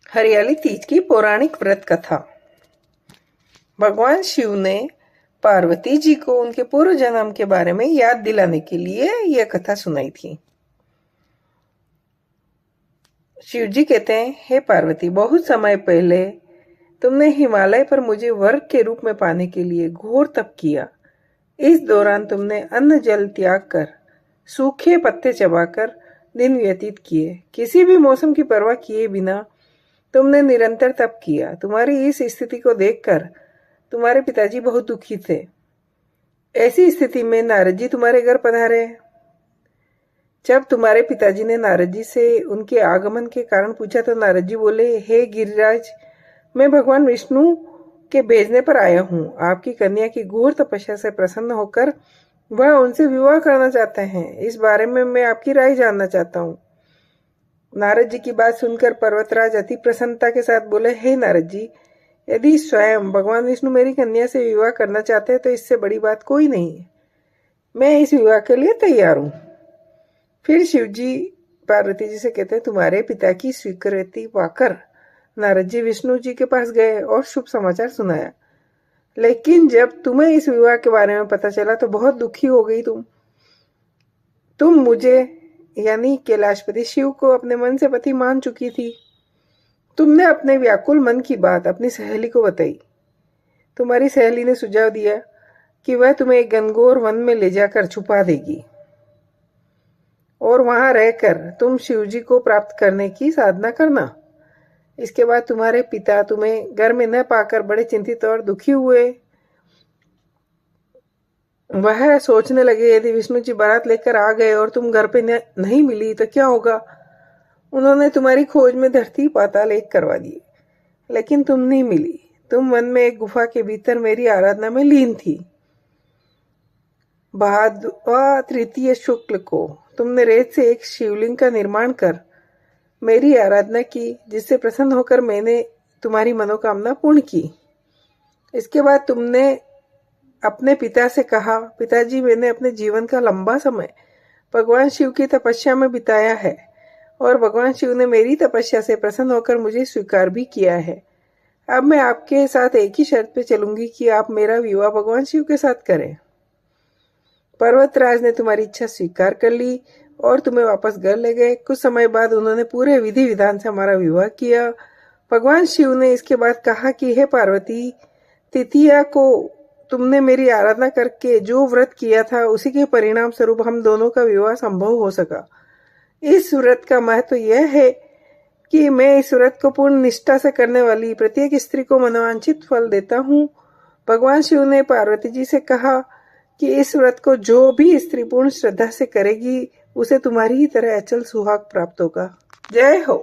हरियाली तीज की पौराणिक व्रत कथा। भगवान शिव ने पार्वती जी को उनके पूर्व जन्म के बारे में याद दिलाने के लिए यह कथा सुनाई थी। शिव जी कहते हैं, हे पार्वती, बहुत समय पहले तुमने हिमालय पर मुझे वर के रूप में पाने के लिए घोर तप किया। इस दौरान तुमने अन्न जल त्याग कर, सूखे पत्ते चबाकर दिन व्यतीत किए। किसी भी मौसम की परवाह किए बिना तुमने निरंतर तप किया। तुम्हारी इस स्थिति को देखकर तुम्हारे पिताजी बहुत दुखी थे। ऐसी स्थिति में नारद जी तुम्हारे घर पधारे। जब तुम्हारे पिताजी ने नारद जी से उनके आगमन के कारण पूछा तो नारद जी बोले, हे गिरिराज, मैं भगवान विष्णु के भेजने पर आया हूँ। आपकी कन्या की घोर तपस्या से प्रसन्न होकर वह उनसे विवाह करना चाहते हैं। इस बारे में मैं आपकी राय जानना चाहता हूँ। नारद जी की बात सुनकर पर्वतराज अति प्रसन्नता के साथ बोले, हे नारद जी, यदि स्वयं भगवान विष्णु मेरी कन्या से विवाह करना चाहते हैं तो इससे बड़ी बात कोई नहीं है। मैं इस विवाह के लिए तैयार हूँ। फिर शिव जी पार्वती जी से कहते हैं, तुम्हारे पिता की स्वीकृति पाकर नारद जी विष्णु जी के पास गए और शुभ समाचार सुनाया। लेकिन जब तुम्हें इस विवाह के बारे में पता चला तो बहुत दुखी हो गई। तुम मुझे यानी कैलाशपति शिव को अपने मन से पति मान चुकी थी। तुमने अपने व्याकुल मन की बात अपनी सहेली को बताई। तुम्हारी सहेली ने सुझाव दिया कि वह तुम्हें एक घनघोर वन में ले जाकर छुपा देगी और वहां रहकर तुम शिव जी को प्राप्त करने की साधना करना। इसके बाद तुम्हारे पिता तुम्हें घर में न पाकर बड़े चिंतित और दुखी हुए। वह सोचने लगे, यदि विष्णु जी बारात लेकर आ गए और तुम घर पे नहीं मिली तो क्या होगा। उन्होंने तुम्हारी खोज में धरती पाताल एक करवा दिए, लेकिन तुम नहीं मिली। तुम वन में एक गुफा के भीतर मेरी आराधना में लीन थी। भाद्रवा तृतीय शुक्ल को तुमने रेत से एक शिवलिंग का निर्माण कर मेरी आराधना की, जिससे प्रसन्न होकर मैंने तुम्हारी मनोकामना पूर्ण की। इसके बाद तुमने अपने पिता से कहा, पिताजी, मैंने अपने जीवन का लंबा समय भगवान शिव की तपस्या में बिताया है और भगवान शिव ने मेरी तपस्या से प्रसन्न होकर मुझे स्वीकार भी किया है। अब मैं आपके साथ एक ही शर्त पे चलूंगी कि आप मेरा विवाह भगवान शिव के साथ करें। पर्वतराज ने तुम्हारी इच्छा स्वीकार कर ली और तुम्हें वापस घर ले गए। कुछ समय बाद उन्होंने पूरे विधि विधान से हमारा विवाह किया। भगवान शिव ने इसके बाद कहा कि हे पार्वती, तृतीया को तुमने मेरी आराधना करके जो व्रत किया था उसी के परिणाम स्वरूप हम दोनों का विवाह संभव हो सका। इस व्रत का महत्व यह है कि मैं इस व्रत को पूर्ण निष्ठा से करने वाली प्रत्येक स्त्री को मनोवांछित फल देता हूँ। भगवान शिव ने पार्वती जी से कहा कि इस व्रत को जो भी स्त्री पूर्ण श्रद्धा से करेगी उसे तुम्हारी ही तरह अचल सुहाग प्राप्त होगा। जय हो।